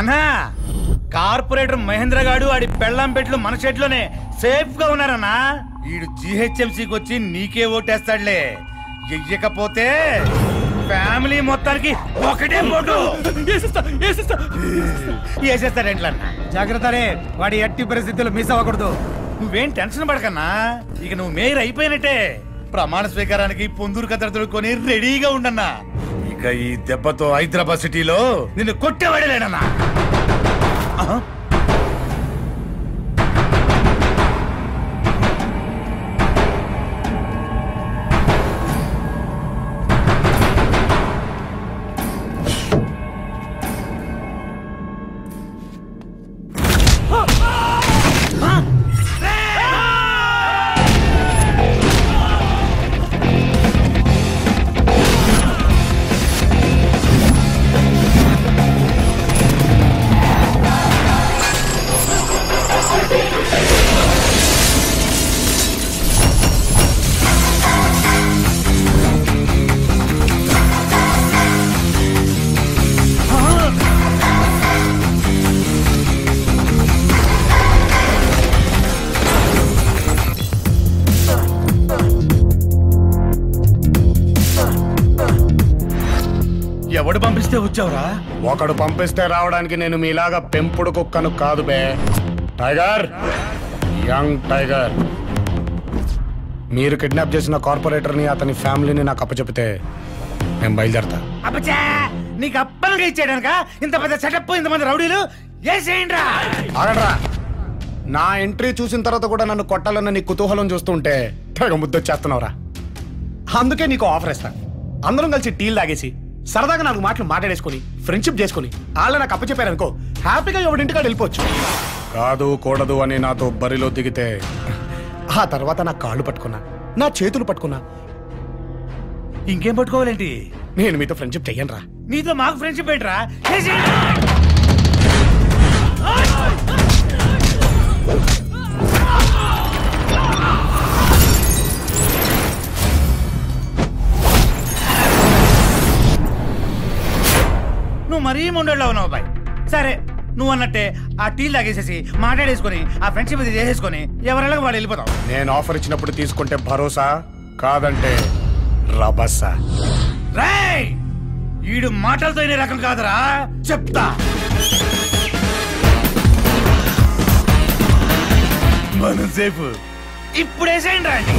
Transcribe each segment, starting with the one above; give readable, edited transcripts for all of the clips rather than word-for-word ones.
అన్నా కార్పొరేటర్ మహేంద్ర గాడు ఆడి పెళ్ళాం పెట్లు మన చేతిలోనే సేఫ్ గా ఉన్నారన్నా. వీడు జిహెచ్ఎంసీకి వచ్చి నీకే ఓటేస్తాడులే. ఎయ్యకపోతే ఫ్యామిలీ మొత్తానికి ఒకటే ఓటు వేసేస్తాడేంట్లన్నా. జాగ్రత్త రే, వాడి ఎట్టి పరిస్థితుల్లో మిస్ అవ్వకూడదు. నువ్వేం టెన్షన్ పడకన్నా, ఇక నువ్వు మేయర్ అయిపోయినట్టే. ప్రమాణ స్వీకారానికి పొందూరు కథ తొడుక్కొని రెడీగా ఉండన్నా. ఇక ఈ దెబ్బతో హైదరాబాద్ సిటీలో నిన్ను కొట్టేవాడలేడన్నా. ఎవడు పంపిస్తే వచ్చావురా? ఒకడు పంపిస్తే రావడానికి నేను మీలాగా పెంపుడు కుక్కను కాదు బే. Tiger, young tiger. మీరు కిడ్నాప్ చేసిన కార్పొరేటర్ని అతని ఫ్యామిలీని నాకు అప్పచెప్తే నేను బయలుదేరతా. అబ్బచ్చా, నీకు అప్పలుగా ఇచ్చాడనక ఇంత పెద్ద సెటప్, ఇంతమంది రౌడీలు ఏసేయండిరా. ఆగడ్రా. నా ఎంట్రీ చూసిన తర్వాత కూడా నన్ను కొట్టాలన్న నీ కుతూహలం చూస్తుంటే తెగ ముద్దొచ్చేస్తున్నావురా. అందుకే నీకు ఆఫర్ ఇస్తాను. అందరం కలిసి టీలు తాగేసి సరదాగా 4 మాటలు మాట్లాడేసుకుని ఫ్రెండ్షిప్ చేసుకుని వాళ్ళ నాకు అప్పచెప్పారనుకో, హ్యాపీగా ఎవడింటికాడ వెళ్ళిపోవచ్చు. కాదు కూడదు అని నాతో బరిలో దిగితే ఆ తర్వాత నా కాళ్ళు పట్టుకున్నా, నా చేతులు పట్టుకున్నా, ఇంకేం పట్టుకోవాలేంటి? నేను మీతో ఫ్రెండ్షిప్ చెయ్యను రా. నీతో మాకు ఫ్రెండ్షిప్ ఏంట్రా? నువ్వు మరీ ముండోళ్ళ ఉన్నావు బాయ్. సరే, నువ్వు అన్నట్టే ఆ టీలు తాగేసేసి మాట్లాడేసుకుని ఆ ఫ్రెండ్షిప్ ఇది చేసేసుకుని ఎవరెళ్ళగా వాడు వెళ్ళిపోతావు. నేను ఆఫర్ ఇచ్చినప్పుడు తీసుకుంటే భరోసా, కాదంటే రభసా. రేయ్, ఈడు మాటలతో ఇనే రకం కాదురా, చెప్తా. మనం సేఫ్. ఇప్పుడు వేసేయండి రండి.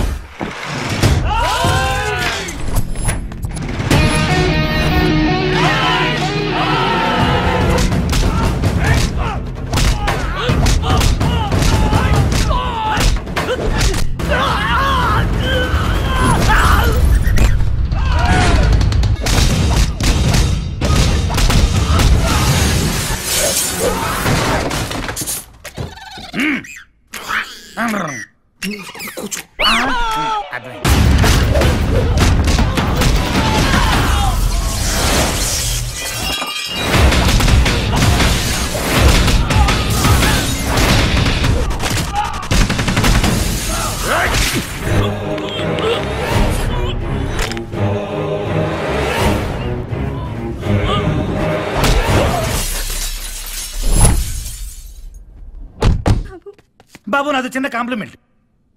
బాబు, నాది చిన్న కాంప్లిమెంట్.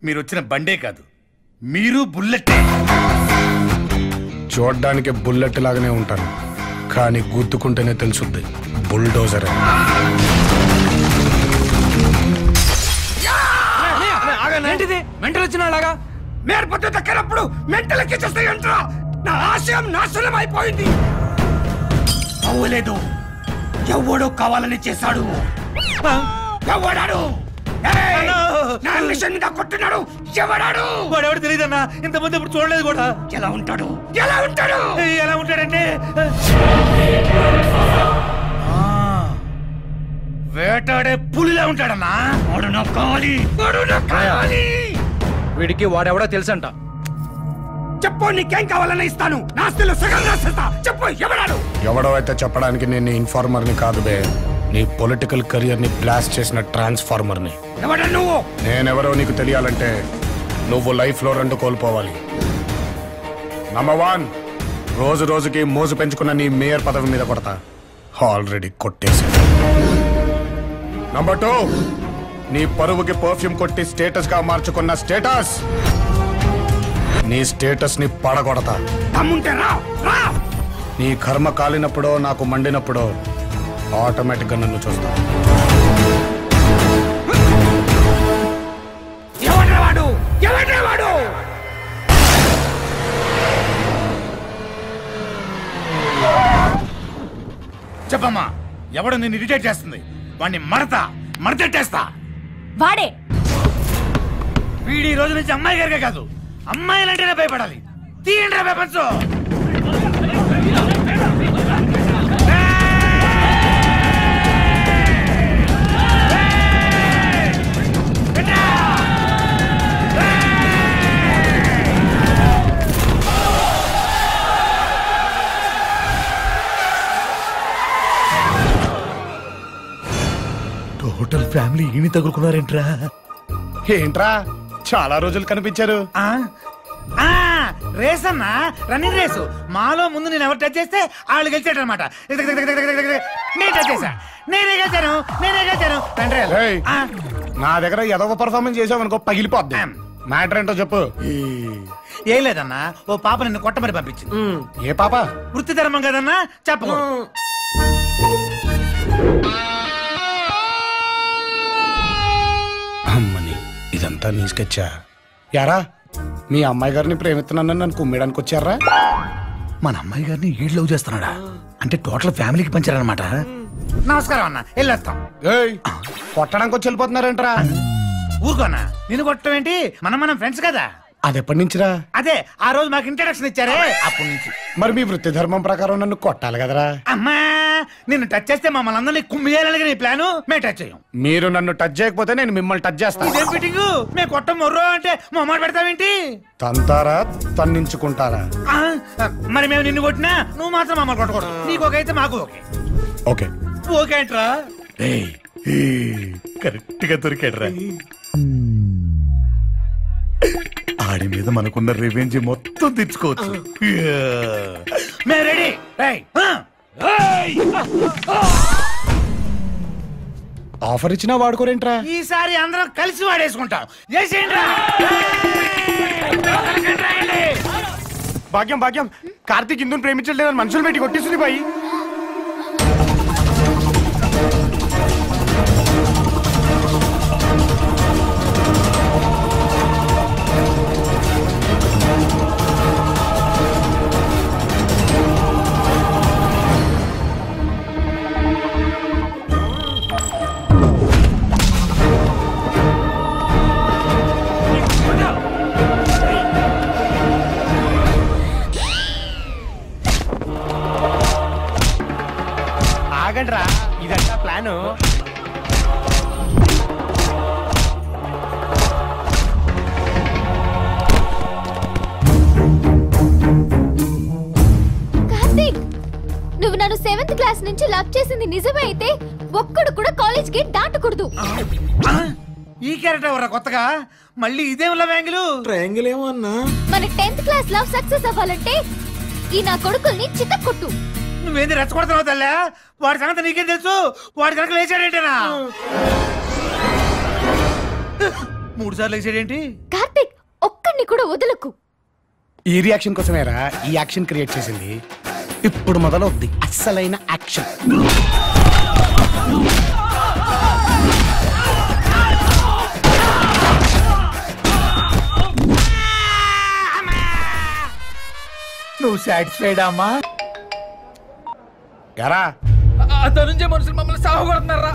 మీరు వచ్చిన బండే కాదు, మీరు బుల్లెట్టే. చూడ్డానికి బుల్లెట్ లాగానే ఉంటాను, కానీ గుద్దుకుంటేనే తెలుసుద్ది బుల్డోజర్. ఏంటిది మెంటల్ వచ్చినలాగా? మేర పొద్దు దక్కనప్పుడు మెంటల్ ఎక్కిచ్చేస్తాయంట్రా. నా ఆశయం నాశనం అయిపోయింది. అవ్వలేదు, ఎవడో కావాలని చేశాడు. ఎవడాడు? నా మిషన్ మీద కొట్టున్నాడు. ఎవడాడు? వాడెవడు తెలియదన్నా, ఇంతమంది ఇప్పుడు చూడలేదు కూడా. ఎలా ఉంటాడు? ఎలా ఉంటాడు? ఎలా ఉంటాడంటే వేటాడే పులిలా ఉంటాడన్నా. వాడు నాకు కావాలి, వాడు నాకు కావాలి. వీడికి వాడెవడో తెలుసంట. చెప్పు, నీకేం కావాలని ఇస్తాను. నాస్తిలో సగం రాసేస్తా. చెప్పు, ఎవడాడు? ఎవడో అయితే చెప్పడానికి నేను ఇన్ఫార్మర్ని కాదు బే, నీ పొలిటికల్ కెరియర్ ని బ్లాస్ట్ చేసిన ట్రాన్స్ఫార్మర్ని. ఎవడా నువ్వు? నేనెవరో నీకు తెలియాలంటే నువ్వు లైఫ్ లో 2 కోల్పోవాలి. నంబర్ 1, రోజు రోజుకి మోజు పెంచుకున్న నీ మేయర్ పదవి మీద కొడతా. ఆల్రెడీ కొట్టేశాను. నంబర్ 2, నీ పరువుకి పర్ఫ్యూమ్ కొట్టి స్టేటస్ గా మార్చుకున్న స్టేటస్, నీ స్టేటస్ ని పడగొడతా. తమ్ముంటే రా రా. నీ కర్మ కాలినప్పుడో నాకు మండినప్పుడో ఆటోమేటిక్ గా నన్ను చూస్తా. ఎవడ్రా వాడు? ఎవడ్రా వాడు? చెప్పమ్మా, ఎవడు నిన్ను ఇరిటేట్ చేస్తుంది? వాడిని మడతెట్టేస్తా. వాడే వీడి రోజు నుంచి అమ్మాయి గారికే కాదు, అమ్మాయిలంటేనే భయపడాలి. తీయండి పేపర్స్. టోటల్ ఫ్యామిలీ ఈని తగులుకున్నారేంట్రా? ఏంట్రా చాలా రోజులు కనిపించారు. రేస్ అన్నా, రన్నింగ్ రేసు. మాలో ముందు నేను ఎవరు టచ్ చేస్తే వాళ్ళు గెలిచాడు అనమాట. నేను టచ్ చేశా, నేనే గెలిచాను. ఏయ్, నా దగ్గర ఏదో పర్ఫార్మెన్స్ చేసావనుకో పగిలిపోద్ది. మ్యాటర్ ఏంటో చెప్పు. ఏం లేదన్నా, ఓ పాప నిన్ను కొట్టమని పంపించింది. ఏ పాప? వృత్తి ధర్మం కదన్నా, చెప్పు. అమ్మని, ఇదంతా నీ స్కెచ్చా? యారా, మీ అమ్మాయి గారిని ప్రేమిస్తున్నానని నన్ను కుమ్మేయడానికి వచ్చారా? మన అమ్మాయి గారిని ఈడు లవ్ చేస్తున్నాడా? అంటే టోటల్ ఫ్యామిలీకి పంచారనమాట. నమస్కారం అన్న, వెళ్ళొస్తాం. ఏయ్, కొట్టడానికి వచ్చి వెళ్ళిపోతున్నారేంట్రా? ఊరుకోన్నా, నిన్ను కొట్టడం ఏంటి? మనం ఫ్రెండ్స్ కదా. అది ఎప్పటి నుంచిరా? అదే ఆ రోజు మాకు ఇంట్రడక్షన్ ఇచ్చారే, అప్పటి నుంచి. మరి మీ వృత్తి ధర్మం ప్రకారం నన్ను కొట్టాలి కదరా? అమ్మా, నిన్ను టచ్ చేస్తే మమ్మల్ని అందరినీ కుమ్మియాలని నీ ప్లాను. మేము టచ్ చేయం. మీరు నన్ను టచ్ చేయకపోతే నేను మిమ్మల్ని టచ్ చేస్తాను. ఇదేం ఫిట్టింగ్? మేము కొట్టం మొర్రో అంటే మొమ్మాట పెడతావేంటి? తంతారా తన్నించుకుంటారా? మరి మేము నిన్ను కొట్టినా నువ్వు మాత్రం మమ్మల్ని కొట్టకూడదు. నీకు ఓకే అయితే మాకు ఓకే. ఓకే ఓకే అంటరా? కరెక్ట్ గా దొరికాడురా. ఆడి మీద మనకున్న రివెంజ్ మొత్తం తెచ్చుకోవచ్చు. మేము రెడీ. ఆఫర్ ఇచ్చినా వాడుకోరేంట్రా? ఈసారి అందరం కలిసి వాడేసుకుంటాం. భాగ్యం భాగ్యం, కార్తీక్ ఇందుని ప్రేమించలేదని మనుషులు పెట్టి కొట్టేస్తుంది బాయి. ఆగండ్రా, ఇదంతా ప్లాను. కార్తీక్, నువ్వు నన్ను 7th క్లాస్ నుంచి లవ్ చేసింది నిజమే అయితే ఒక్కడు కూడా కాలేజ్ గేట్ దాటకూడదు. ఈ క్యారెక్టర్ ఎవరా కొత్తగా? మళ్ళీ ఇదేం లవ్ యాంగిల్? ట్రయాంగిల్ ఏమో అన్నా. మన 10th క్లాస్ లవ్ సక్సెస్ అవ్వాలంటే ఈ నా కొడుకుల్ని చితక్కొట్టు. నువ్వేంది రెచ్చగొడుతున్నావు తల్లా? వాడి సంగతి నీకేం తెలుసు? వాడి కనుక లేచాడేంటనా? 3 సార్లు లేచాడేంటి? కార్తీక్, ఒక్కడిని కూడా వదలకు. ఈ రియాక్షన్ కోసమేరా ఈ యాక్షన్ క్రియేట్ చేసింది. ఇప్పుడు మొదలవుద్ది అస్సలైన యాక్షన్. నువ్వు సాటిస్ఫైడ్ అమ్మా? యారా, అతను నుంచే మనుషులు మమ్మల్ని సాగు కొడుతున్నారా?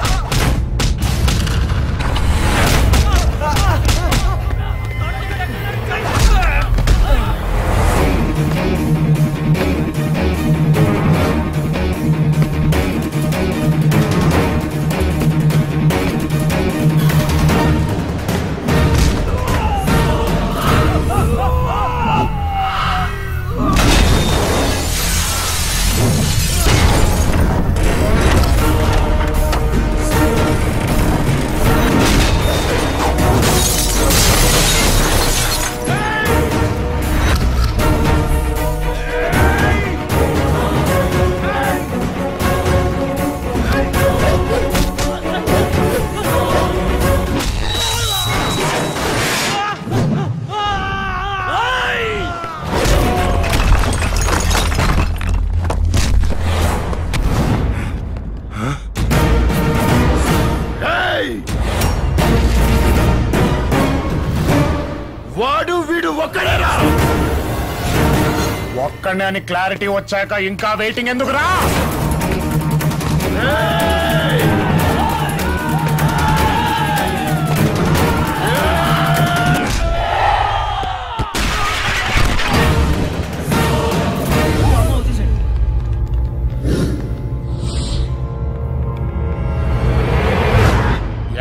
ఒక్కడే అని క్లారిటీ వచ్చాక ఇంకా వెయిటింగ్ ఎందుకురా?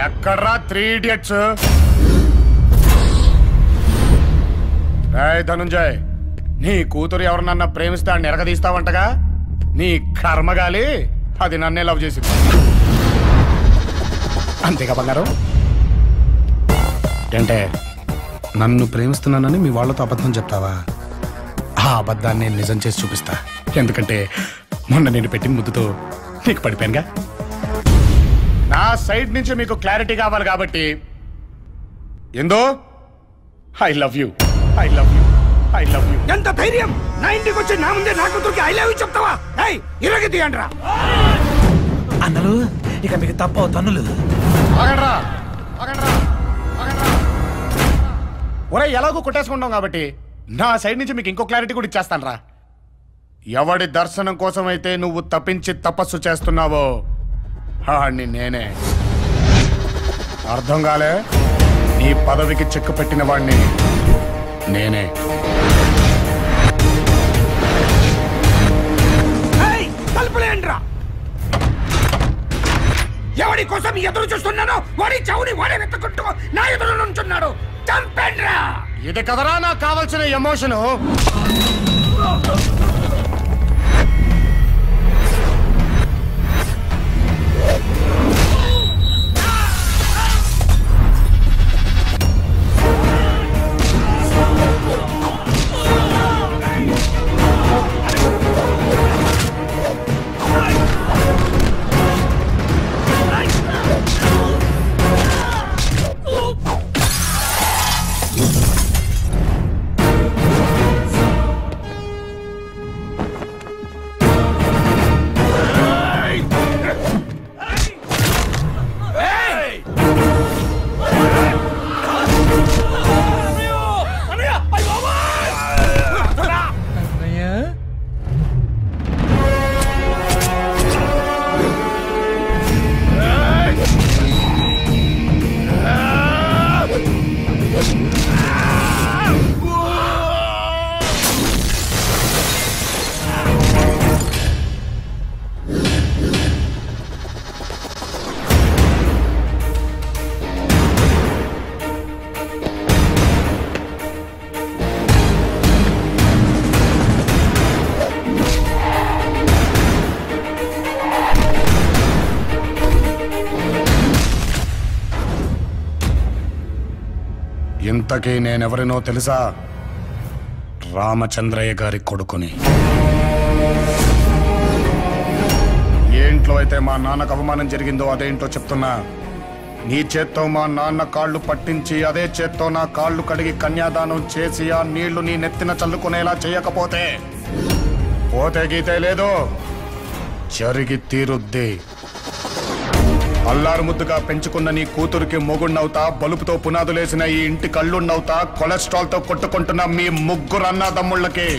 ఎక్కడ్రా 3 ఇడియట్స్? ధనుంజయ్, నీ కూతురు ఎవరినన్నా ప్రేమిస్తే అని ఎరగదీస్తావంటగా? నీ కర్మగాలి అది నన్నే లవ్ చేసింది. అంతేగా బంగారం? అంటే నన్ను ప్రేమిస్తున్నానని మీ వాళ్ళతో అబద్ధం చెప్తావా? ఆ అబద్ధాన్ని నేను నిజం చేసి చూపిస్తా. ఎందుకంటే మొన్న నేను పెట్టిన ముద్దుతో నీకు పడిపోయానుగా. నా సైడ్ నుంచి మీకు క్లారిటీ కావాలి కాబట్టి ఏందో I love you, I love you, I love you. ఎంత ధైర్యం నా ఇంటికి వచ్చి నా ముందే నా కూతురికి ఐ లవ్ యూ చెప్తావా? ఏయ్ ఇరగ తీయండిరా. అన్నలు ఇక మీకు తప్పవు తన్నులు. ఆగండ్రా, ఆగండ్రా, ఆగండ్రా. ఒరే ఎలాగో కొట్టేసుకుంటాం కాబట్టి నా సైడ్ నుంచి మీకు ఇంకో క్లారిటీ కూడా ఇచ్చేస్తాను రా. ఎవడి దర్శనం కోసం అయితే నువ్వు తప్పించి తపస్సు చేస్తున్నావో ఆడిని నేనే. అర్థం కాలే? నీ పదవికి చెక్కు పెట్టిన వాడిని నేనే. తలుపులేండ్రా. ఎవడి కోసం ఎదురు చూస్తున్నానో వాడి చావుని వాడే వెతుకుంటూ నా ఎదురు నుంచున్నాడు. చంపండ్రా. ఇది కదరా నాకు కావాల్సిన ఎమోషను. ఇంతకీ నేనెవరినో తెలుసా? రామచంద్రయ్య గారి కొడుకుని. ఏంట్లో అయితే మా నాన్నకు అవమానం జరిగిందో అదేంటో చెప్తున్నా. నీ చేత్తో మా నాన్న కాళ్ళు పట్టించి అదే చేత్తో నా కాళ్ళు కడిగి కన్యాదానం చేసి ఆ నీళ్లు నీ నెత్తిన చల్లుకునేలా చేయకపోతే పోతే గీతే లేదు, జరిగి తీరుద్ది. అల్లారు ముద్దుగా పెంచుకున్న నీ కూతురికి మొగుణ్ణవుతా, బలుపుతో పునాదులేసిన ఈ ఇంటి కళ్ళున్నవుతా, కొలెస్ట్రాల్ తో కొట్టుకుంటున్న మీ ముగ్గురు అన్నదమ్ముళ్ళకి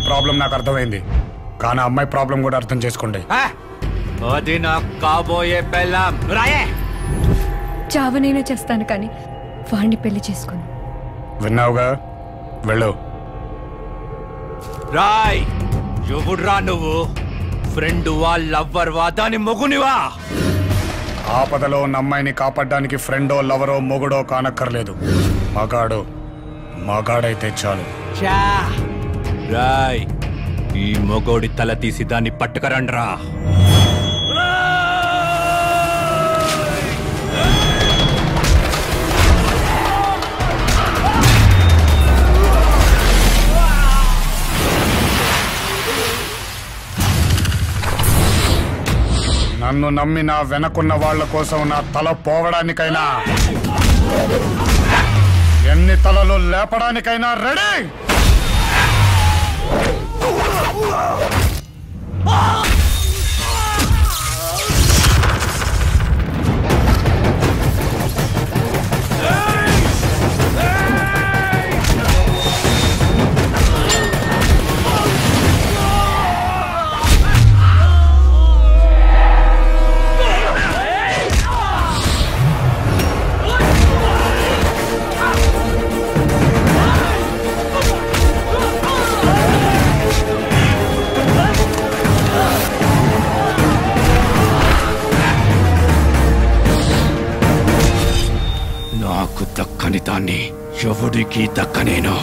ప్రాబ్లం నాకు అర్థమైంది, కానీ అమ్మాయి ప్రాబ్లం కూడా అర్థం చేసుకోండి. అది నాకు కాబోయే పెళ్ళాం. రాయే చావనైనా చేస్తాను కానీ వాడిని పెళ్లి చేసుకోను. విన్నావుగా, వెళ్ళు. రాయ్ ఎవడురా నువ్వు? ఫ్రెండ్ వా, లవ్వర్ వా, దాని మొగునివా? ఆపదలో ఉన్న అమ్మాయిని కాపాడడానికి ఫ్రెండో లవరో మొగుడో కానక్కర్లేదు. మగాడు మగాడైతే చాలు. రాయ్ ఈ మొగోడి తల తీసి దాన్ని పట్టుకరండ్రా. నన్ను నమ్మి నా వెనకున్న వాళ్ళ కోసం నా తల పోవడానికైనా ఎన్ని తలలు లేపడానికైనా రెడీ. నాకు దక్కని దాన్ని ఎవడికి దక్కనేను.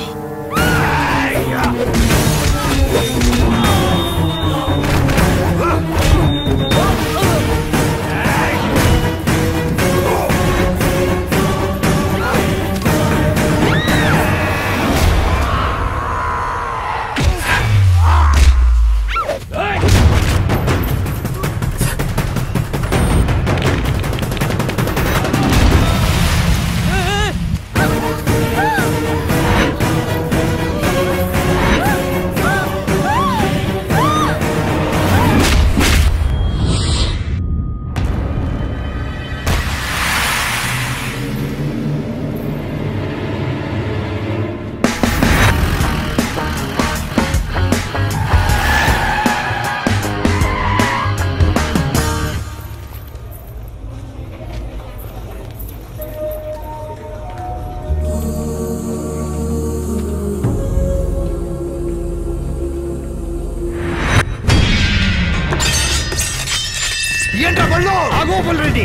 రెడ్డి,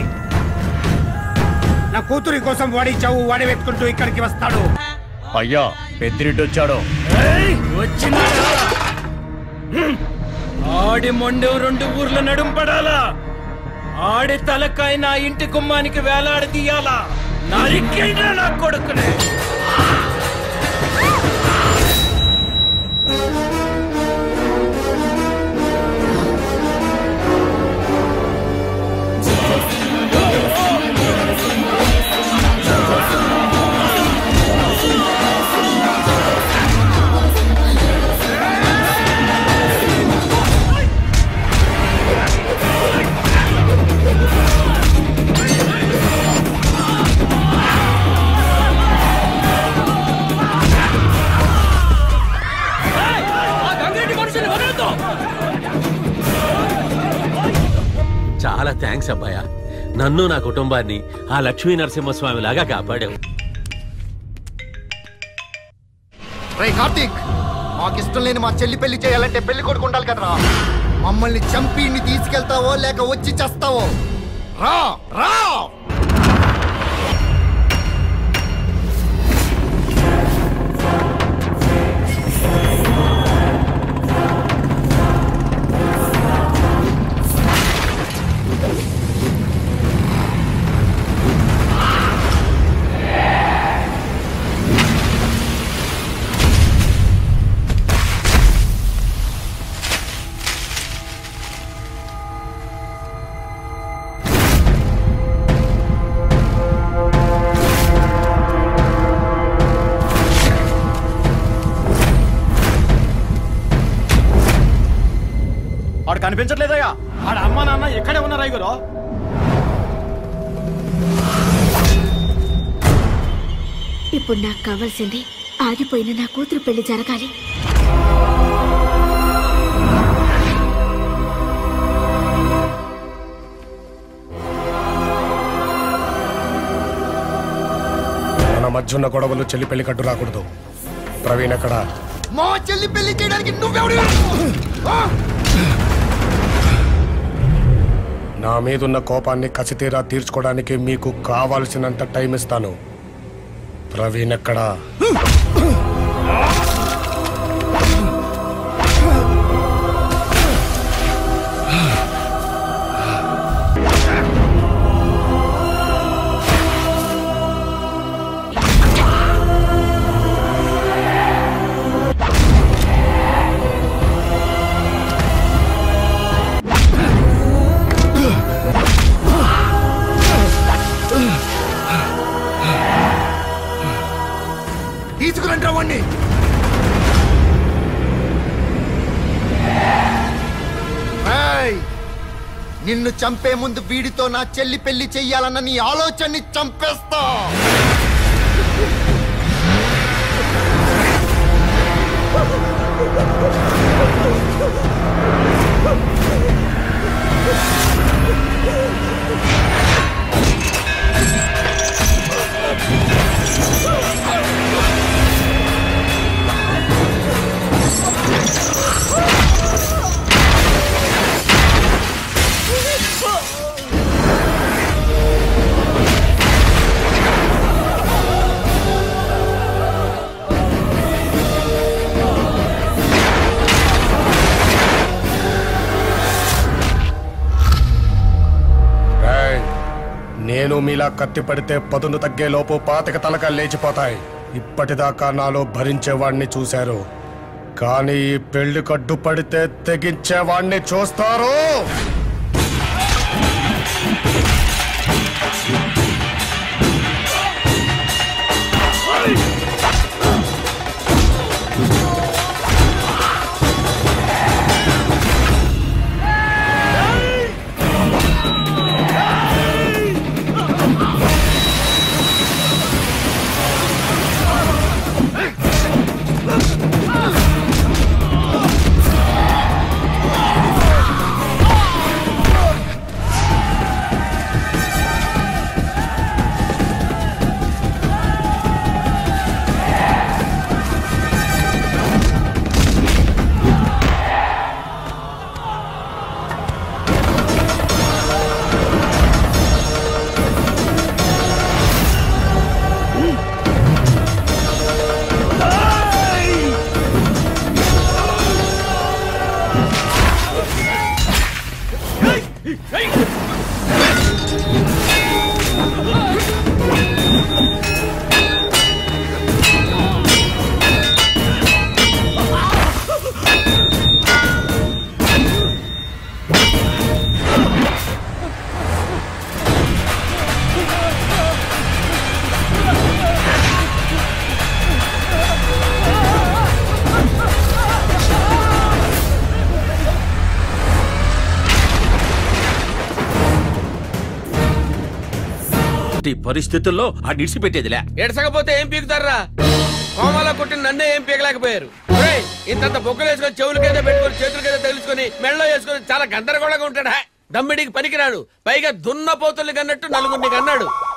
నా కూతురి కోసం వాడి చావు వాడి వెతుకుంటూ ఇక్కడికి వస్తాడు. అయ్యా పెద్దిరెడ్డి వచ్చాడు. ఆడి మొండెం 2 ఊర్ల నడుంపడాలా, ఆడి తలకాయ నా ఇంటి గుమ్మానికి వేలాడదీయాలా. నరికైనా నా కొడుకునే. చాలా థ్యాంక్స్ అబ్బాయ, నన్ను నా కుటుంబాన్ని ఆ లక్ష్మీ నరసింహస్వామి లాగా కాపాడావు. రే కార్తీక్, మాకిష్టం లేని మా చెల్లి పెళ్లి చేయాలంటే పెళ్లి కొడుకు ఉండాలి కదరా. మమ్మల్ని చంపి తీసుకెళ్తావో లేక వచ్చి చేస్తావో? రా రా. వాడు కనిపించట్లేదయ్యా. ఆడ అమ్మా నాన్న ఎక్కడే ఉన్నారా గురు? ఇప్పుడు నాకు కావాల్సింది ఆగిపోయిన నా కూతురు పెళ్లి జరగాలి. మన మధ్య ఉన్న గొడవలు చెల్లి పెళ్లి కట్టు రాకూడదు. ప్రవీణ్ ఎక్కడ? మా చెల్లి పెళ్లి చేయడానికి నువ్వెవడు? నా మీదున్న కోపాన్ని కసితీరా తీర్చుకోవడానికి మీకు కావాల్సినంత టైం ఇస్తాను. ప్రవీణ్ ఎక్కడా? రేయ్, నిన్ను చంపే ముందు వీడితో నా చెల్లి పెళ్లి చెయ్యాలన్న నీ ఆలోచనని చంపేస్తా. నేను మీలా కత్తి పడితే పదును తగ్గే లోపు పాతిక తలక లేచిపోతాయి. ఇప్పటిదాకా నాలో భరించేవాణ్ణి చూశారు, కానీ ఈ పెళ్లి కడ్డు పడితే తెగించేవాణ్ణి చూస్తారు. పరిస్థితుల్లో ఆ నిడిచిపెట్టేదిలే. ఎడసకపోతే ఏం పీకుతారా? కోమాలో కొట్టిన నన్నే ఏం పీకలేకపోయారు. ఇంతంత బొక్కలు వేసుకొని చెవులకేదో పెట్టుకొని చేతులకేదో తెలుసుకొని మెళ్ళలో వేసుకొని చాలా గందరగోళంగా ఉంటాడా? దమ్మిడికి పనికిరాడు, పైగా దున్నపోతుల్ని కన్నట్టు నలుగురిని కన్నాడు.